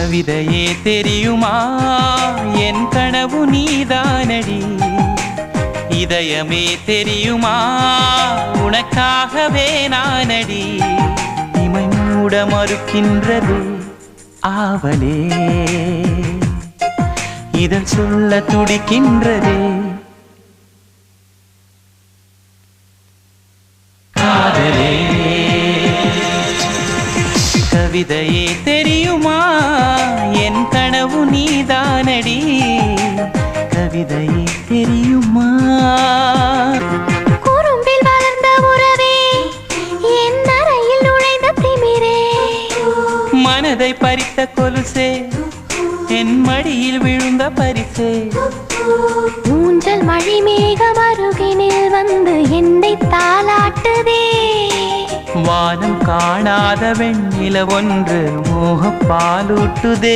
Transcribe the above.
கவிதையே தெரியுமா என் கனவு நீதானடி இதயமே தெரியுமா உனக்காகவே நானடி இமை மூட மறுக்கின்றது ஆவலே இதழ் சொல்ல துடிக்கின்றதே காதலே கவிதையே தெரியுமா என் கனவு நீதானடி கவிதையே தெரியுமா குறும்பில் வளர்ந்த உறவே என் அறையில் நுழைந்த திமிரே மனதை பறித்த கொலுசே என் மடியில் விழுந்த பரிசே ஊஞ்சல் மழை மேகம் அருகினில் வந்து என்னை தாலாட்டுதே வானம் காணாத வெண்ணில ஒன்று மோகப்பாலூட்டுதே